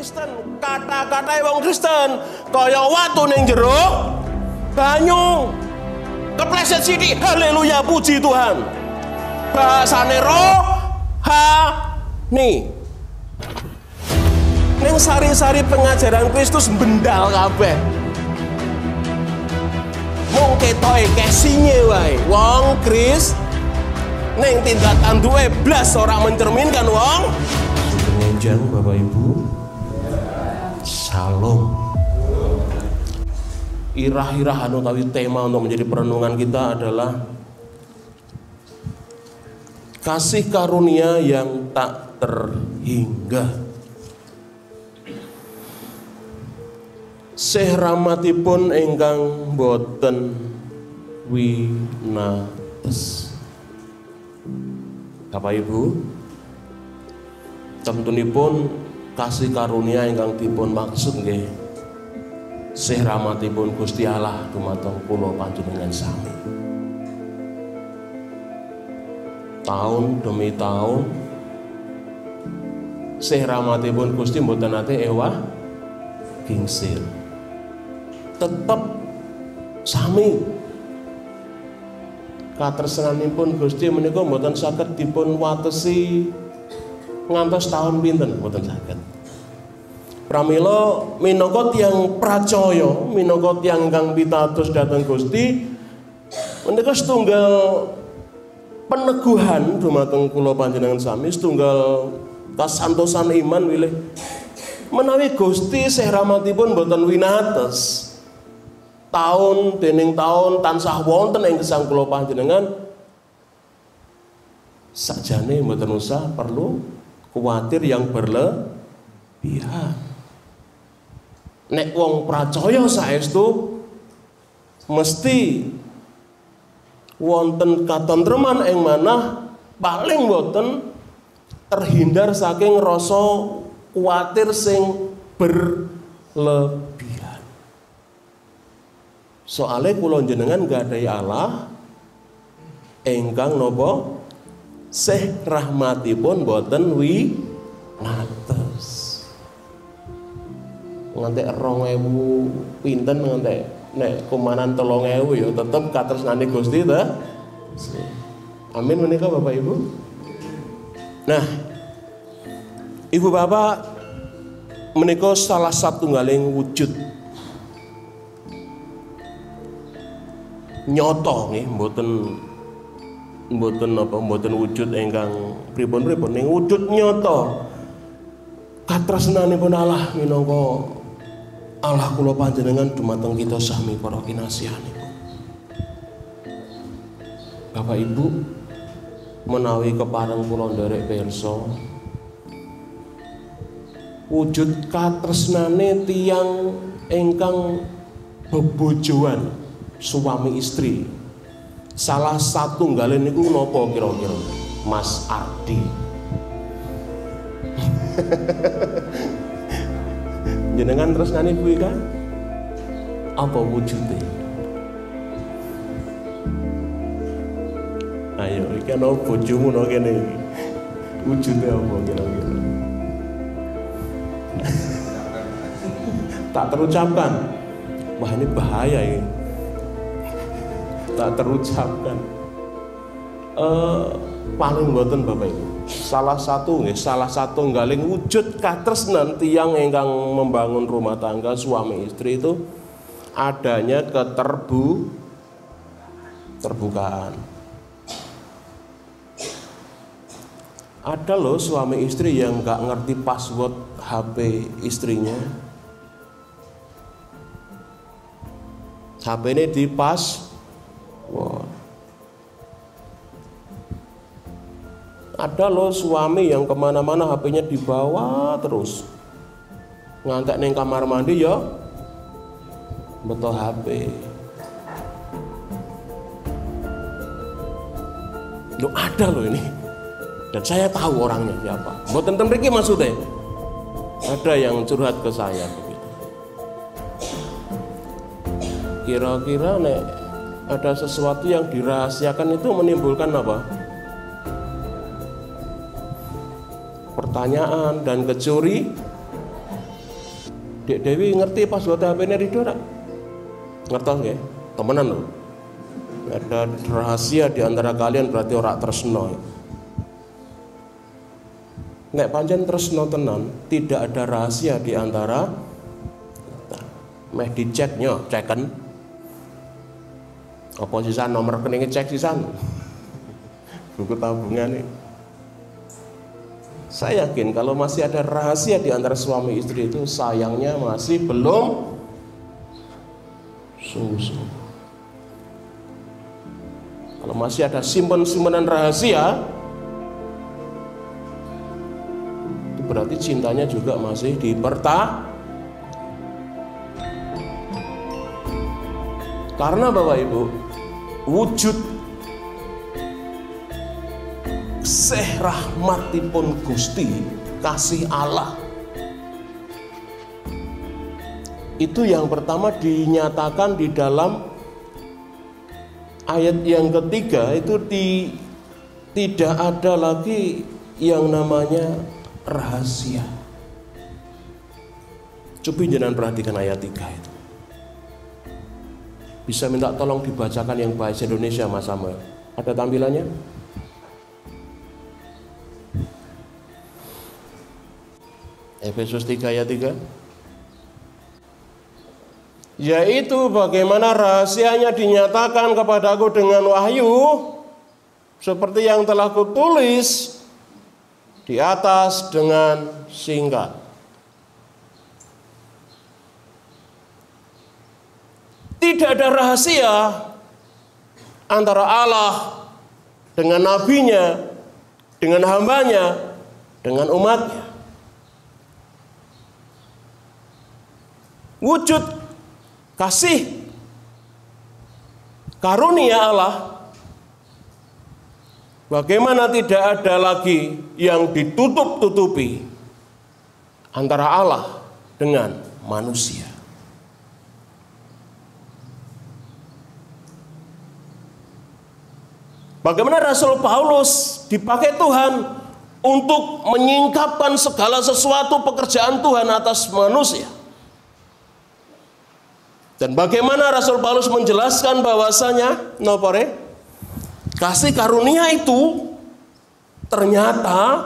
Kristen, kata-kata wong Kristen kaya watu ning jero banyu. Kepleset sithik, haleluya, puji Tuhan. Bahasane rohani. Ning sari-sari pengajaran Kristus bendal kabeh. Mung ketoke kesinge wae wong Kristen. Ning tindakan duwe blas ora mencerminkan wong menjenjang. Bapak Ibu, Shalom. Irah-irahan utawi tema untuk menjadi perenungan kita adalah kasih karunia yang tak terhingga. Sih rahmatipun ingkang boten winates. Bapak Ibu, tentunipun kasih karunia ingkang dipun maksud nggih sih rahmatipun Gusti Allah dumateng kula panjenengan sami. Tahun demi tahun sih rahmatipun Gusti mboten nate ewah gingsir. Tetep sami. Katresnanipun Gusti menika mboten saged dipun watesi ngantos taun pinten, mboten saged. Pramila minangka tiyang pracaya, minangka tiyang ingkang pitados dhateng Gusti, menika setunggal peneguhan dumateng kula panjenengan sami, setunggal kasantosan iman wilih menawi Gusti sih rahmatipun boten winates. Tahun dening tahun tansah wonten ing gesang kula panjenengan, sakjane mboten usah perlu kuwatir yang berlebihan. Nek wong pracaya saestu mesti wonten katentreman ing manah paling boten terhindar saking rasa kuwatir sing berlebihan. Soale kula jenengan gadhahi Allah ingkang napa sih rahmatipun boten winates. Ngantek 2000 pinten ngantek nek kumanan 3000 ya tetep katresnane Gusti ta. Amin menika Bapak Ibu. Nah, Ibu Bapak menika salah satunggaling wujud nyoto nggih, mboten wujud ingkang pripun-pripun, ning wujud nyoto katresnanipun Allah minangka Allah kula panjenengan dumateng kita sami para kinasihanipun. Bapak Ibu, menawi kepareng kula nderek pirsa, wujud katresnane tiyang ingkang bebojoan suami istri, salah satu nggalen niku napa kira-kira? Mas Ardi. Jenengan tresnani kuwi kan? Apa wujudnya? Ayo, iki ana bojomu nang kene iki. Wujudnya apa kira-kira? Tak terucapkan. Wah, ini bahaya ini. Tak terucapkan. Paling boten Bapak Ibu. Salah satu nggaling wujud katresnan tiyang ingkang membangun rumah tangga suami istri itu adanya terbukaan. Ada loh suami istri yang nggak ngerti password HP istrinya. HP ini di password. Ada loh suami yang kemana-mana HP-nya dibawa terus, ngantek neng kamar mandi ya betul HP. Loh ada loh ini, dan saya tahu orangnya siapa. Buat tenten mriki maksudnya ada yang curhat ke saya begitu. Kira-kira nek ada sesuatu yang dirahasiakan itu menimbulkan apa? Pertanyaan dan Dek Dewi ngerti password HP-ne Ridho tak? Ngertos nggih? Temenan lho. Ada rahasia di antara kalian berarti ora tresno. Nek pancen tresno tenan, tidak ada rahasia di antara kita. Meh dicek nyo, ceken. Apa sisan nomor rekening cek sisan. Buku tabungan nih. Saya yakin kalau masih ada rahasia di antara suami istri itu, sayangnya masih belum sungguh-sungguh. Kalau masih ada simpen-simpenan rahasia, itu berarti cintanya juga masih Karena Bapak Ibu, wujud seh rahmatipun Gusti, kasih Allah, itu yang pertama dinyatakan di dalam ayat yang ketiga. Itu tidak ada lagi yang namanya rahasia. Coba jangan perhatikan ayat 3 itu. Bisa minta tolong dibacakan yang bahasa Indonesia Mas Samuel. Ada tampilannya? Efesus 3 ayat 3. Yaitu bagaimana rahasianya dinyatakan kepadaku dengan wahyu, seperti yang telah kutulis di atas dengan singkat. Tidak ada rahasia antara Allah dengan nabinya, dengan hambanya, dengan umatnya. Wujud kasih karunia Allah, bagaimana tidak ada lagi yang ditutup-tutupi antara Allah dengan manusia. Bagaimana Rasul Paulus dipakai Tuhan untuk menyingkapkan segala sesuatu pekerjaan Tuhan atas manusia. Dan bagaimana Rasul Paulus menjelaskan bahwasanya kasih karunia itu ternyata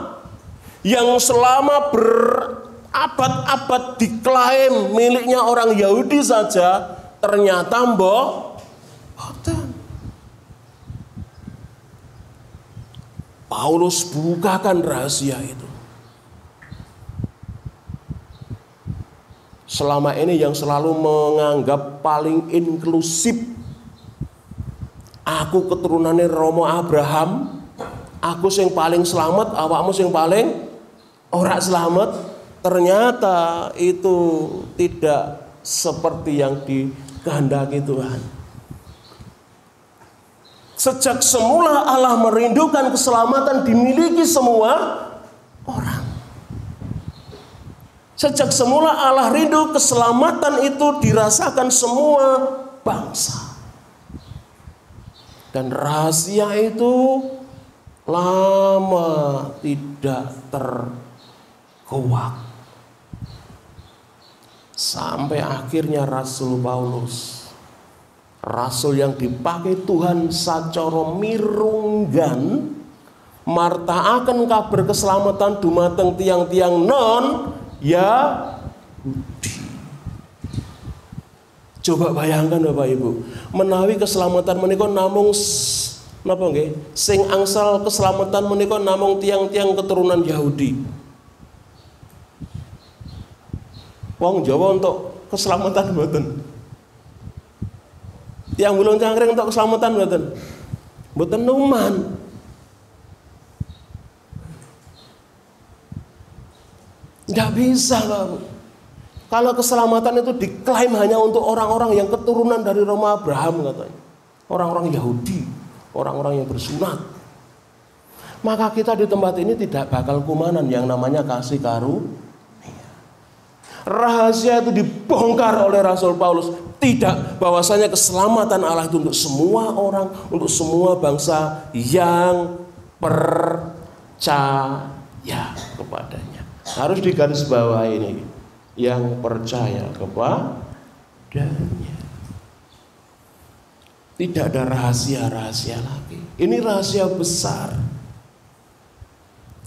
yang selama berabad-abad diklaim miliknya orang Yahudi saja, ternyata boten. Paulus bukakan rahasia itu. Selama ini yang selalu menganggap paling inklusif, aku keturunannya Romo Abraham, aku yang paling selamat, awakmu yang paling ora selamat, ternyata itu tidak seperti yang dikehendaki Tuhan. Sejak semula Allah merindukan keselamatan dimiliki semua orang. Sejak semula Allah rindu keselamatan itu dirasakan semua bangsa. Dan rahasia itu lama tidak terkuak. Sampai akhirnya Rasul Paulus, rasul yang dipakai Tuhan sacara mirunggan, martaaken kabar keselamatan dumateng tiang-tiang non Yahudi. Coba bayangkan Bapak Ibu, menawi keselamatan menika namung napa nggih? Sing angsal keselamatan menika namung tiang-tiang keturunan Yahudi. Wong Jawa untuk keselamatan mboten. Tiang Bulung Cangkring untuk keselamatan mboten. Mboten numan. Nggak bisa Bapak. Kalau keselamatan itu diklaim hanya untuk orang-orang yang keturunan dari Romo Abraham katanya. Orang-orang Yahudi, orang-orang yang bersunat. Maka kita di tempat ini tidak bakal kumanan yang namanya kasih karunia. Rahasia itu dibongkar oleh Rasul Paulus. Tidak, bahwasanya keselamatan Allah itu untuk semua orang, untuk semua bangsa yang percaya kepadanya. Harus digarisbawahi ini. yang percaya kepadanya. Tidak ada rahasia-rahasia lagi. Ini rahasia besar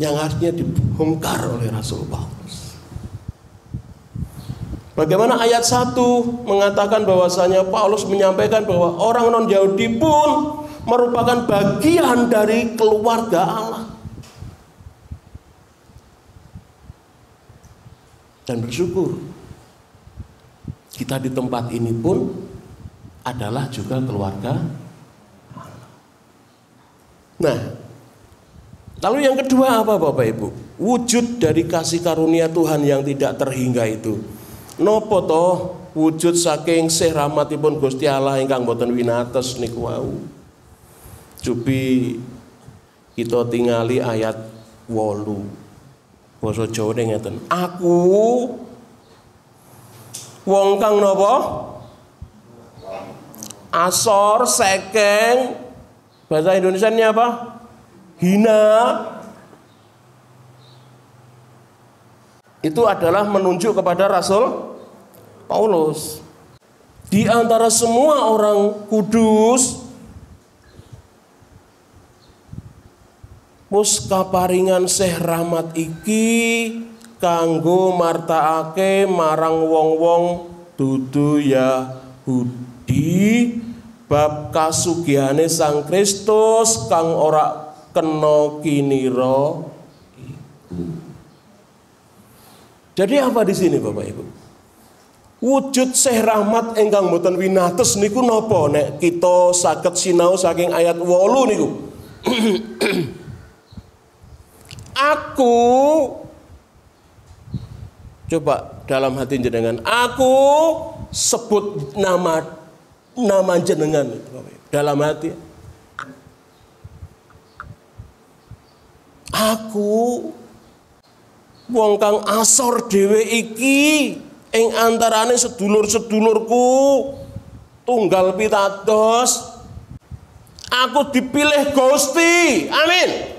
yang akhirnya dibongkar oleh Rasul Paulus. Bagaimana ayat 1 mengatakan bahwasanya Paulus menyampaikan bahwa orang non-Yahudi pun merupakan bagian dari keluarga Allah. Dan bersyukur kita di tempat ini pun adalah juga keluarga Allah. Nah, lalu yang kedua apa Bapak Ibu? Wujud dari kasih karunia Tuhan yang tidak terhingga itu. Nopo toh wujud saking sih rahmatipun Gusti Allah ingkang boten winates niku wau. Cobi kita tingali ayat 8. Basa Jawa ngeten. Aku wong kang napa? Asor, sekeng. Bahasa Indonesianya apa? Hina. Itu adalah menunjuk kepada Rasul Paulus. Di antara semua orang kudus, mus kaparingan seh rahmat iki kanggo martakake marang wong-wong dudu Yahudi bab kasugihane Sang Kristus kang ora kena kinira iku. Jadi apa di sini Bapak Ibu? Wujud seh rahmat ingkang boten winates niku napa nek kita saged sinau saking ayat 8 niku. Aku coba dalam hati jenengan, aku sebut nama jenengan dalam hati. Aku wong kang asor dhewe iki ing antarane sedulur-sedulurku tunggal pitados. Aku dipilih Gusti. Amin.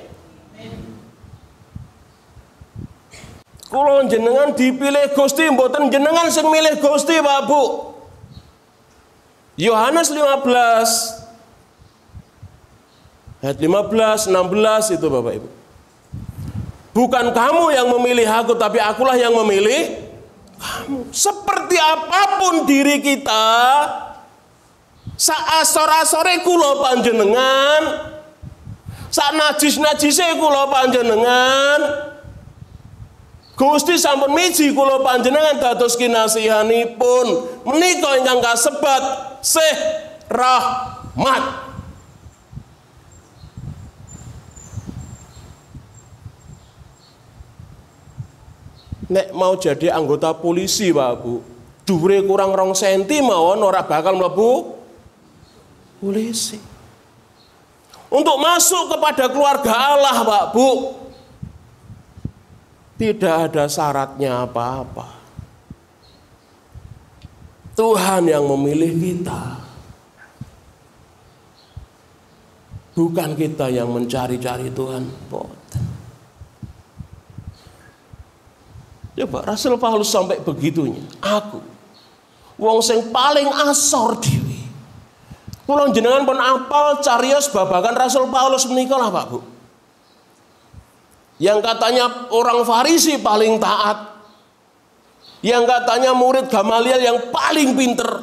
Kula jenengan dipilih Gusti, mboten jenengan sing milih Gusti, Pak Bu. Yohanes 15 ayat 15, 16 itu Bapak Ibu. Bukan kamu yang memilih aku, tapi akulah yang memilih kamu. Seperti apapun diri kita, saasor-asore kula panjenengan, sak najis-najise kula panjenengan, Gusti sampun miji kula panjenengan dados kinasihanipun menika ingkang kasebat sih rahmat. Nek mau jadi anggota polisi Pak Bu, dhuwure kurang 2 senti mawon ora bakal mlebu polisi. Untuk masuk kepada keluarga Allah Pak Bu, tidak ada syaratnya apa-apa. Tuhan yang memilih kita, bukan kita yang mencari-cari Tuhan. Coba Rasul Paulus sampai begitunya. Aku wong sing paling asor dhewe. Kula jenengan pun apal cariyos babagan Rasul Paulus menika lah Pak Bu. Yang katanya orang Farisi paling taat. Yang katanya murid Gamaliel yang paling pinter.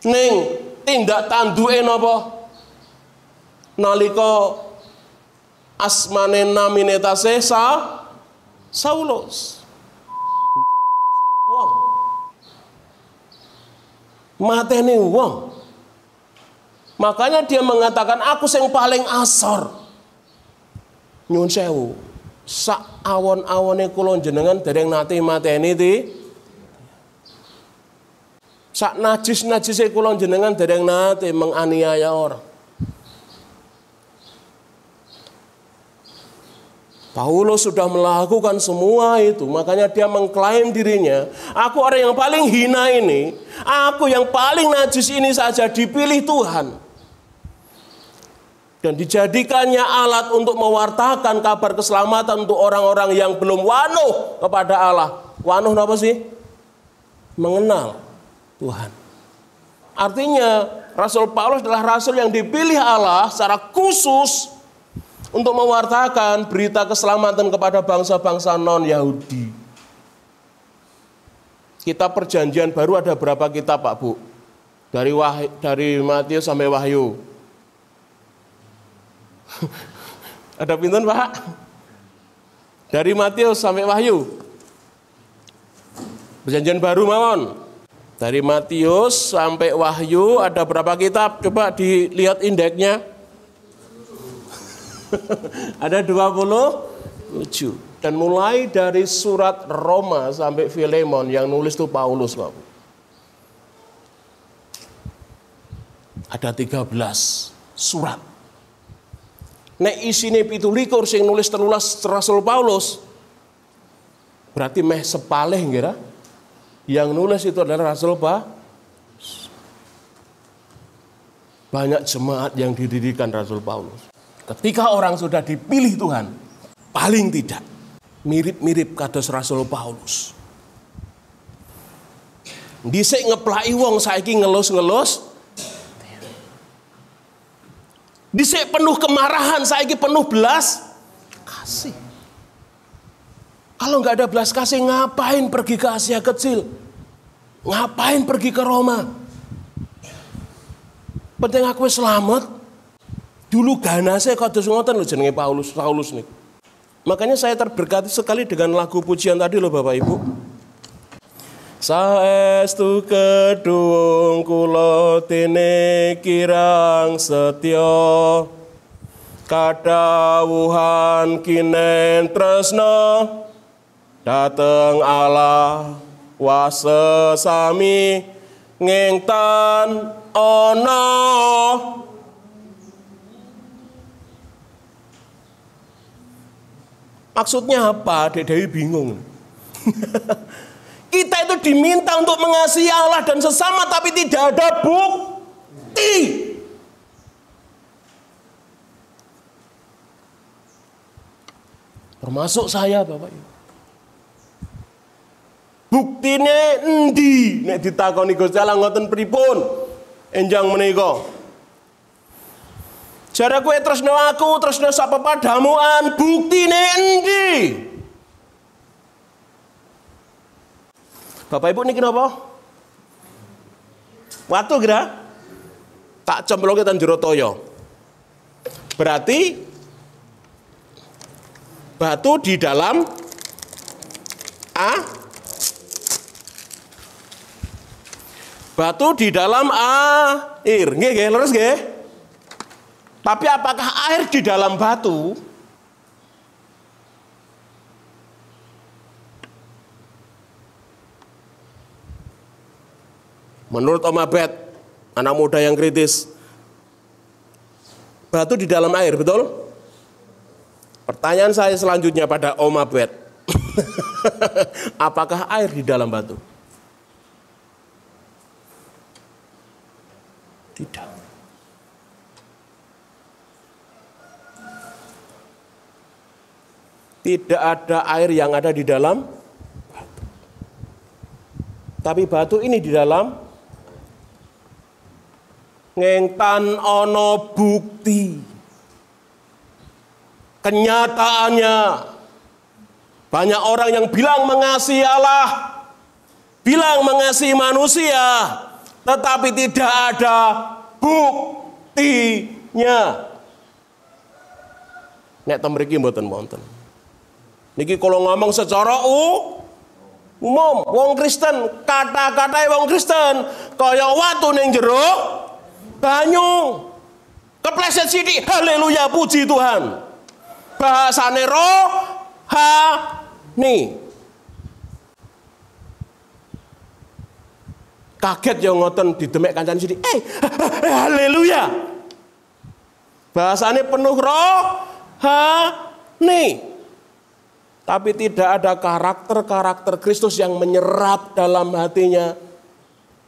Ning tindak tanduke napa? Nalika asmane namine tasih Saulus. Wong. Mateni wong. Makanya dia mengatakan aku sing paling asor. Nyuwun sewu. Sak awon-awone kula jenengan dereng nate mateni ti. Sak najis-najise kula jenengan dereng nate menganiaya orang. Paulus sudah melakukan semua itu, makanya dia mengklaim dirinya, aku orang yang paling hina ini, aku yang paling najis ini saja dipilih Tuhan. dan dijadikannya alat untuk mewartakan kabar keselamatan untuk orang-orang yang belum wanuh kepada Allah. Wanuh apa sih? Mengenal Tuhan. Artinya Rasul Paulus adalah rasul yang dipilih Allah secara khusus untuk mewartakan berita keselamatan kepada bangsa-bangsa non-Yahudi. Kitab Perjanjian Baru ada berapa kitab, Pak Bu? Dari Matius sampai Wahyu. Ada pinten, Pak? Dari Matius sampai Wahyu. Perjanjian Baru mawon. Dari Matius sampai Wahyu ada berapa kitab? Coba dilihat indeksnya. Ada 27. Dan mulai dari surat Roma sampai Filemon yang nulis itu Paulus, Pak. Ada 13 surat. Nek isine 17 sing nulis 13 Rasul Paulus. Berarti meh sepalih kira. Yang nulis itu adalah Rasul Paulus. Banyak jemaat yang didirikan Rasul Paulus. Ketika orang sudah dipilih Tuhan, paling tidak mirip-mirip kados Rasul Paulus. Dhisik ngeplaki wong, saiki ngelus-ngelus. Dhisik penuh kemarahan, saiki penuh belas kasih. Kalau nggak ada belas kasih, ngapain pergi ke Asia Kecil? Ngapain pergi ke Roma? Penting aku selamat. Dulu ganase kados ngoten lho jenenge Paulus nih. Makanya saya terberkati sekali dengan lagu pujian tadi loh Bapak Ibu. Saestu kedung kula dene kirang setya, kadhawuhan kinen tresna dateng Allah wasesami ngengtan ana. Maksudnya apa? Dek Dewi bingung. Kita itu diminta untuk mengasihi Allah dan sesama, tapi tidak ada bukti. Termasuk saya, Bapak Ibu. Buktine endi? Nek ditakoni Gusti Allah ngoten pripun? Enjang menika. Jare kowe tresno aku, tresno sapa padamuan, buktine endi? Bapak Ibu niki napa? Watu kira? Tak cemplungke ten jero toya. Berarti batu di dalam batu di dalam air. Nggih, nggih, leres nggih. Tapi apakah air di dalam batu? Menurut Om Abed, anak muda yang kritis, batu di dalam air, betul? Pertanyaan saya selanjutnya pada Om Abed, apakah air di dalam batu? Tidak. Tidak ada air yang ada di dalam batu. Tapi batu ini di dalam ngengtan ono bukti. Kenyataannya banyak orang yang bilang mengasihi Allah, bilang mengasihi manusia, tetapi tidak ada buktinya. Nek temriki mboten wonten. Niki kalau ngomong secara umum, wong Kristen, kata-katae wong Kristen kaya watu ning jero banyu. Kepleset sithik, haleluya, puji Tuhan. Bahasane rohani. Kaget yang ngoten didemek kancane sithik. Haleluya. Bahasane penuh rohani. Tapi tidak ada karakter-karakter Kristus yang menyerap dalam hatinya.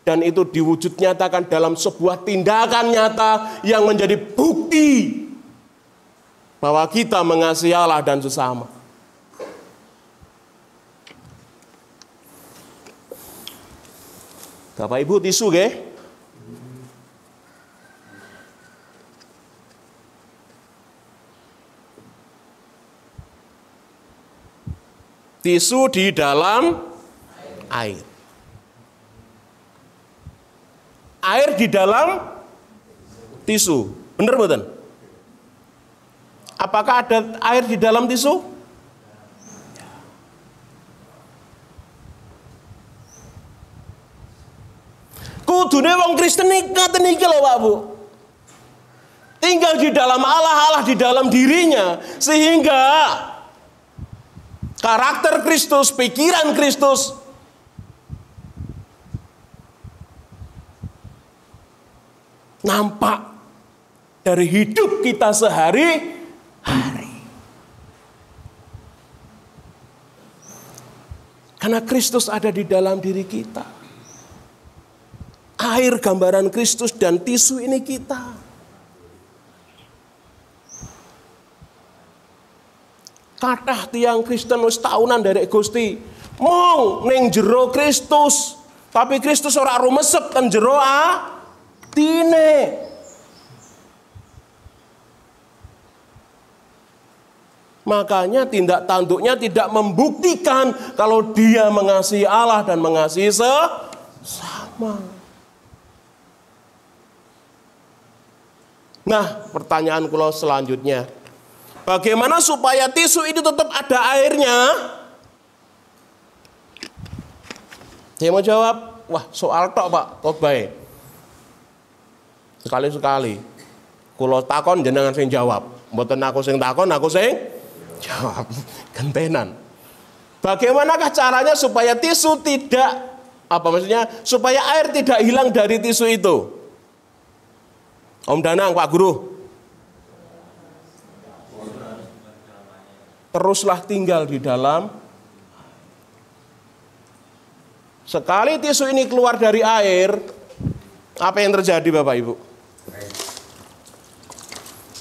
Dan itu diwujud nyatakan dalam sebuah tindakan nyata yang menjadi bukti bahwa kita mengasihi Allah dan sesama. Bapak Ibu tisu nggih? Tisu di dalam air. Air di dalam tisu. Benar betul? Apakah ada air di dalam tisu? Kudune wong Kristen ngaten iki lho Pak Bu. Tinggal di dalam Allah, Allah di dalam dirinya, sehingga karakter Kristus, pikiran Kristus nampak dari hidup kita sehari-hari. Karena Kristus ada di dalam diri kita. Air gambaran Kristus dan tisu ini kita. Kathah tiyang Kristen wis taunan derek Gusti, mong ning jero Kristus, tapi Kristus ora rumesep ten jero atine. Makanya tindak tanduknya tidak membuktikan kalau dia mengasihi Allah dan mengasihi sesama. Nah, pertanyaan kula selanjutnya, bagaimana supaya tisu itu tetap ada airnya? Saya mau jawab, wah soal tok Pak, tobae. Sekali-sekali, kula takon jenengan sing jawab, mboten aku sing takon, aku sing jawab, gentenan. Bagaimanakah caranya supaya tisu tidak, supaya air tidak hilang dari tisu itu? Om Danang, Pak Guru. Teruslah tinggal di dalam. Sekali tisu ini keluar dari air, apa yang terjadi Bapak Ibu?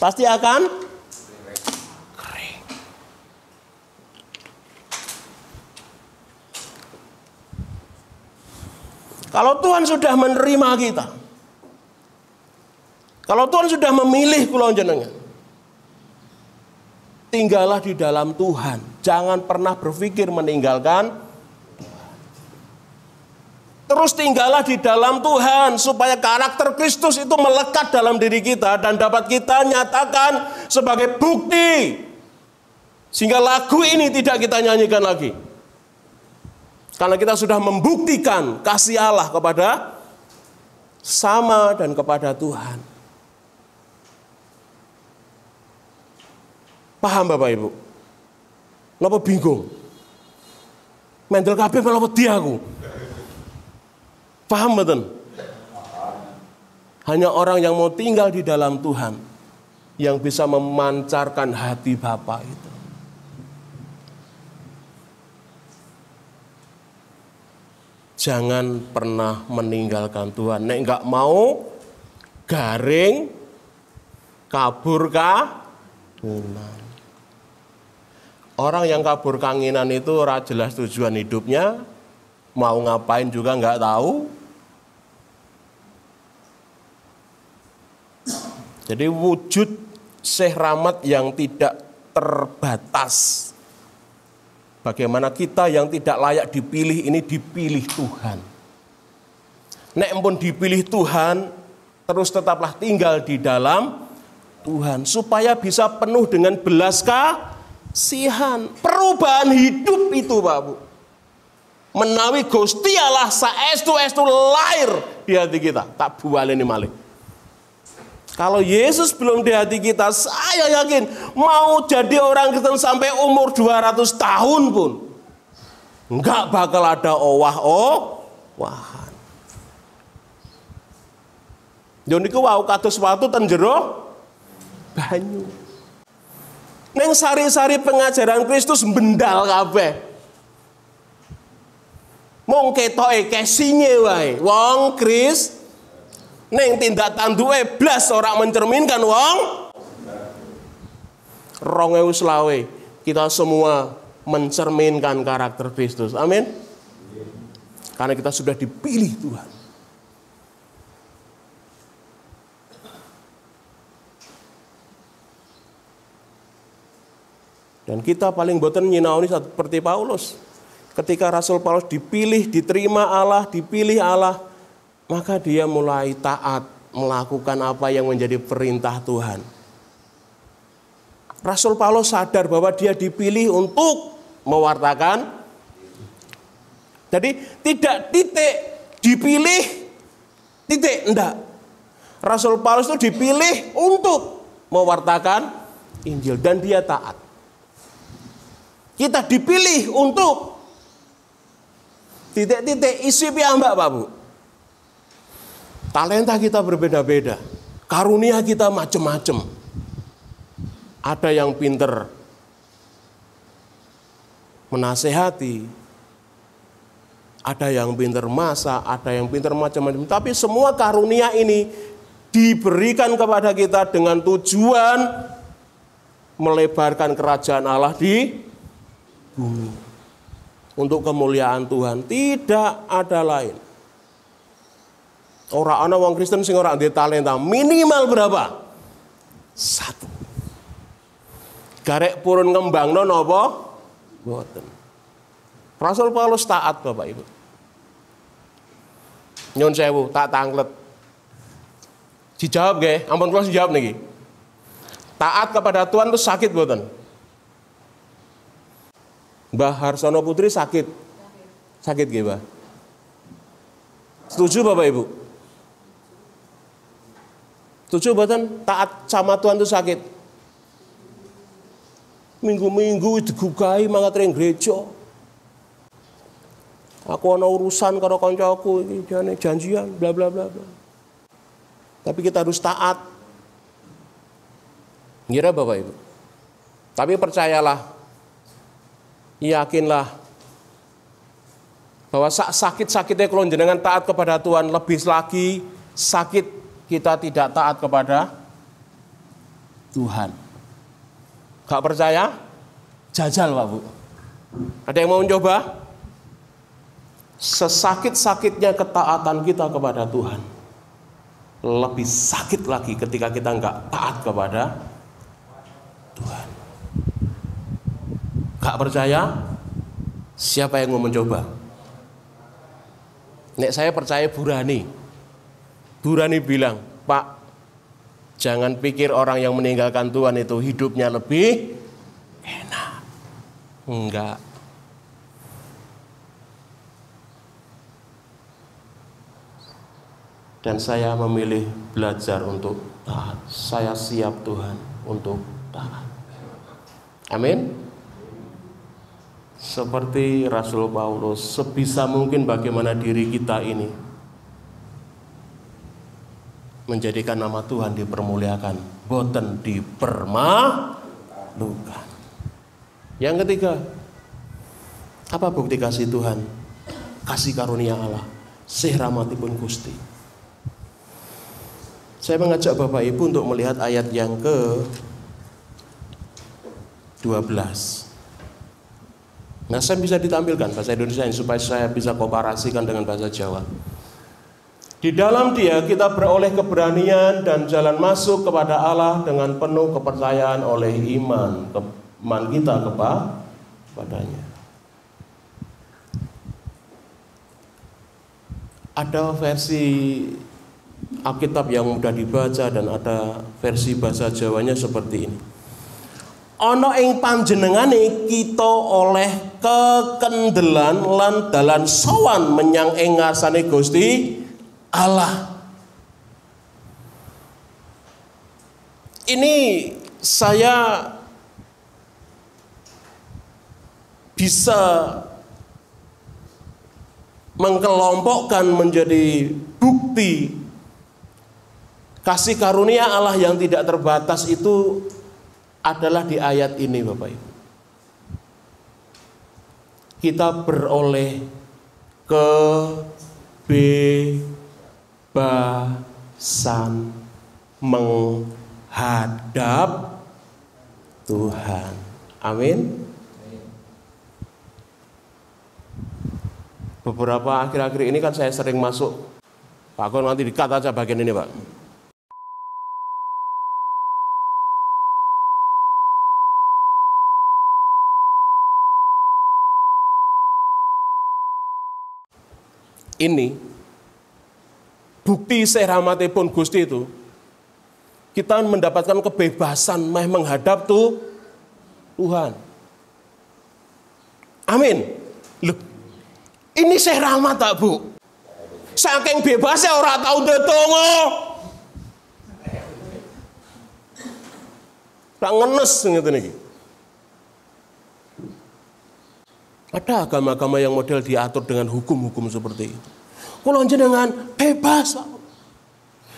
Pasti akan kering. Kalau Tuhan sudah menerima kita, kalau Tuhan sudah memilih kula jenengan, tinggallah di dalam Tuhan. Jangan pernah berpikir meninggalkan Tuhan. Terus tinggallah di dalam Tuhan, supaya karakter Kristus itu melekat dalam diri kita dan dapat kita nyatakan sebagai bukti. Sehingga lagu ini tidak kita nyanyikan lagi. Karena kita sudah membuktikan kasih Allah kepada sama dan kepada Tuhan. Paham Bapak Ibu? Napa bingung? Mendel kabeh malah wedi aku. Paham mboten? Hanya orang yang mau tinggal di dalam Tuhan yang bisa memancarkan hati Bapa itu. Jangan pernah meninggalkan Tuhan. Nek enggak mau garing kabur kanginan. Orang yang kabur kanginan itu ora jelas tujuan hidupnya, mau ngapain juga nggak tahu. Jadi wujud Syekh Rahmat yang tidak terbatas. Bagaimana kita yang tidak layak dipilih ini dipilih Tuhan. Nek pun dipilih Tuhan, terus tetaplah tinggal di dalam Tuhan supaya bisa penuh dengan belas kasihan. Perubahan hidup itu Pak Bu, menawi Gusti Allah saestu-estu lahir di hati kita. Tak bualeni malih. Kalau Yesus belum di hati kita, saya yakin mau jadi orang Kristen sampai umur 200 tahun pun enggak bakal ada owah-owahan. Yo niku wau kados watu ten jero banyu. Neng sari-sari pengajaran Kristus bendal kabeh. Mung ketoke kesinye wae wong Kris. Neng tindak tanduke blas ora mencerminkan wong. 2020 kita semua mencerminkan karakter Kristus. Amin. Karena kita sudah dipilih Tuhan. Dan kita paling boten nyinaoni seperti Paulus. Ketika Rasul Paulus dipilih, diterima Allah, dipilih Allah, maka dia mulai taat melakukan apa yang menjadi perintah Tuhan. Rasul Paulus sadar bahwa dia dipilih untuk mewartakan. Jadi tidak titik dipilih, titik enggak. Rasul Paulus itu dipilih untuk mewartakan Injil dan dia taat. Kita dipilih untuk titik-titik isi piyambak, Pak Bu. Talenta kita berbeda-beda, karunia kita macam-macam. Ada yang pinter menasehati, ada yang pinter masak, ada yang pinter macam-macam. Tapi semua karunia ini diberikan kepada kita dengan tujuan melebarkan kerajaan Allah di bumi. Untuk kemuliaan Tuhan, tidak ada lain. Ora ana wong Kristen sing ora ndek talenta, minimal berapa? 1. Garek purun ngembangno napa? Mboten. Rasul Paulus taat, Bapak Ibu. Nyun sewu, tak tanglet. Dijawab nggih, ampun kula dijawab niki. Taat kepada Tuhan itu sakit mboten? Mbah Harsono Putri sakit. Sakit nggih, Mbah? Setuju Bapak Ibu? Setuju mboten? Taat sama Tuhan itu sakit. Minggu-minggu digugahi mangkat ring gereja. Aku ana urusan karo kancaku iki jane janjian bla bla bla bla. Tapi kita harus taat. Ngira Bapak Ibu. Tapi percayalah, yakinlah bahwa sakit-sakitnya kalau jenengan taat kepada Tuhan, lebih lagi sakit kita tidak taat kepada Tuhan. Gak percaya? Jajal Pak Bu. Ada yang mau mencoba? Sesakit-sakitnya ketaatan kita kepada Tuhan, lebih sakit lagi ketika kita nggak taat kepada Tuhan. Gak percaya? Siapa yang mau mencoba? Nek saya percaya Burani. Burani bilang, Pak, jangan pikir orang yang meninggalkan Tuhan itu hidupnya lebih enak. Enggak. Dan saya memilih belajar untuk taat. Saya siap Tuhan untuk taat. Amin. Seperti Rasul Paulus, sebisa mungkin bagaimana diri kita ini menjadikan nama Tuhan dipermuliakan, boten dipermalukan. Yang ketiga, apa bukti kasih Tuhan? Kasih karunia Allah, sih rahmatipun Gusti. Saya mengajak Bapak Ibu untuk melihat ayat yang ke-12. Nah, saya bisa ditampilkan bahasa Indonesia supaya saya bisa komparasikan dengan bahasa Jawa. Di dalam Dia kita beroleh keberanian dan jalan masuk kepada Allah dengan penuh kepercayaan oleh iman kita kepadanya. Ada versi Alkitab yang mudah dibaca dan ada versi bahasa Jawanya seperti ini. Ana ing panjenengane kita oleh kekendelan lan dalan sowan menyang ing ngarsane Gusti Allah. Ini saya bisa mengkelompokkan menjadi bukti kasih karunia Allah yang tidak terbatas itu adalah di ayat ini Bapak Ibu. Kita beroleh kebebasan menghadap Tuhan. Amin. Beberapa akhir-akhir ini kan saya sering masuk. Pak Kon nanti di-cut aja bagian ini, Pak. Ini bukti seramatipun Gusti itu, kita mendapatkan kebebasan menghadap Tuhan. Amin. Loh, ini seramat tak Bu? Saking bebasnya orang tahu ndedonga. Tak ngenes ngeten iki. Ada agama-agama yang model diatur dengan hukum-hukum seperti itu. Kula jenengan bebas, Pak.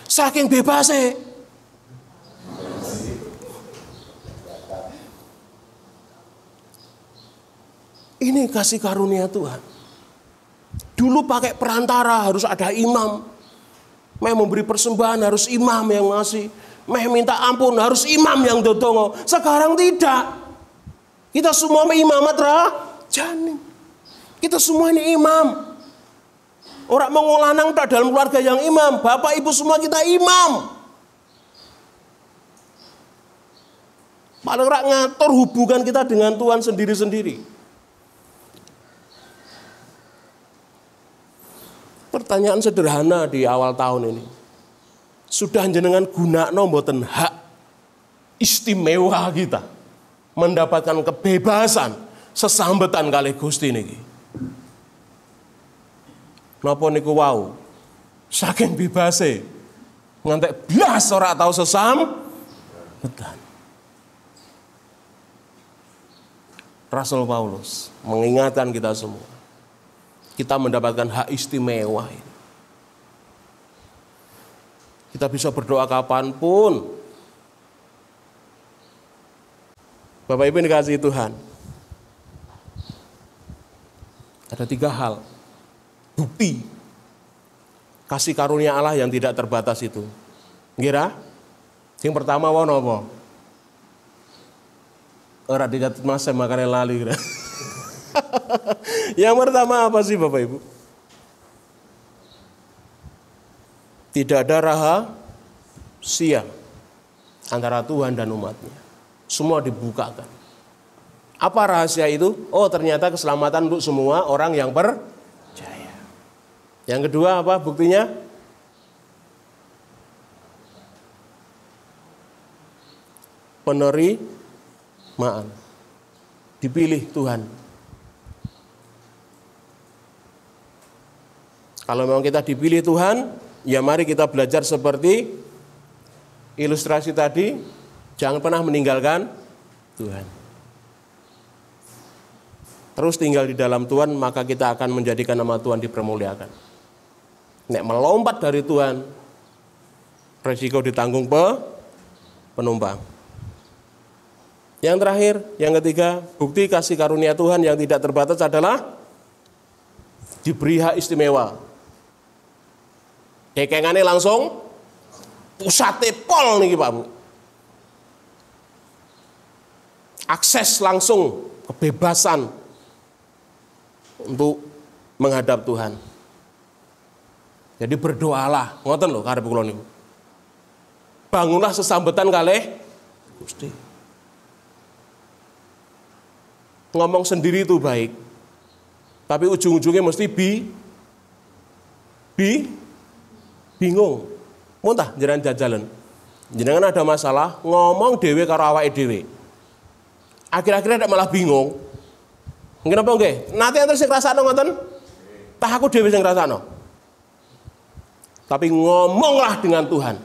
Saking bebasnya. Ini kasih karunia Tuhan. Dulu pakai perantara, harus ada imam. Memberi persembahan harus imam yang ngasih. Minta ampun harus imam yang dodongo. Sekarang tidak. Kita semua imamat Jani. Kita semua ini imam. Orang mau lanang tak dalam keluarga yang imam. Bapak ibu semua kita imam. Paling rak ngatur hubungan kita dengan Tuhan sendiri-sendiri. Pertanyaan sederhana di awal tahun ini. Sudah jenengan gunakno mboten hak istimewa kita mendapatkan kebebasan sesambetan kali Gusti niki. Napa niku wau? Saking bebase ngantek blas ora tau sesambetan. Rasul Paulus mengingatkan kita semua. Kita mendapatkan hak istimewa ini. Kita bisa berdoa kapanpun. Bapak Ibu dikasihi Tuhan. Ada 3 hal. Bukti kasih karunia Allah yang tidak terbatas itu. Ngira? Yang pertama wono apa? Ora dicatat Mas makane lali. Yang pertama apa sih Bapak Ibu? Tidak ada rahasia antara Tuhan dan umatnya. Semua dibukakan. Apa rahasia itu? Oh, ternyata keselamatan untuk semua orang yang percaya. Yang kedua apa buktinya? Penerimaan. Dipilih Tuhan. Kalau memang kita dipilih Tuhan, ya mari kita belajar seperti ilustrasi tadi, jangan pernah meninggalkan Tuhan. Terus tinggal di dalam Tuhan, maka kita akan menjadikan nama Tuhan dipermuliakan. Nek melompat dari Tuhan, resiko ditanggung penumpang. Yang terakhir, yang ketiga, bukti kasih karunia Tuhan yang tidak terbatas adalah diberi hak istimewa. Dekengane langsung pusate pol niki Pak Bu. Akses langsung, kebebasan untuk menghadap Tuhan. Jadi berdoalah, ngoten lho karep kula niku. Bangunlah sesambetan kalih Gusti. Ngomong sendiri itu baik. Tapi ujung-ujungnya mesti bingung. Muntah jenengan jajalan. Jenengan ada masalah, ngomong dhewe karo awake dhewe. Akhir-akhirnya malah bingung. Mungkin apa nggih? Nanti enten sing ngrasakno ngoten? Tah aku dhewe sing ngrasakno. Tapi ngomonglah dengan Tuhan.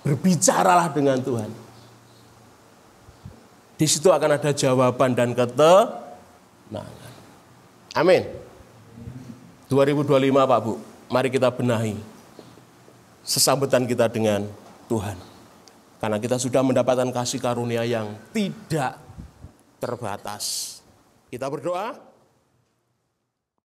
Berbicaralah dengan Tuhan. Di situ akan ada jawaban dan ketenangan. Amin. 2025 Pak Bu, mari kita benahi sesambetan kita dengan Tuhan. Karena kita sudah mendapatkan kasih karunia yang tidak terbatas. Kita berdoa.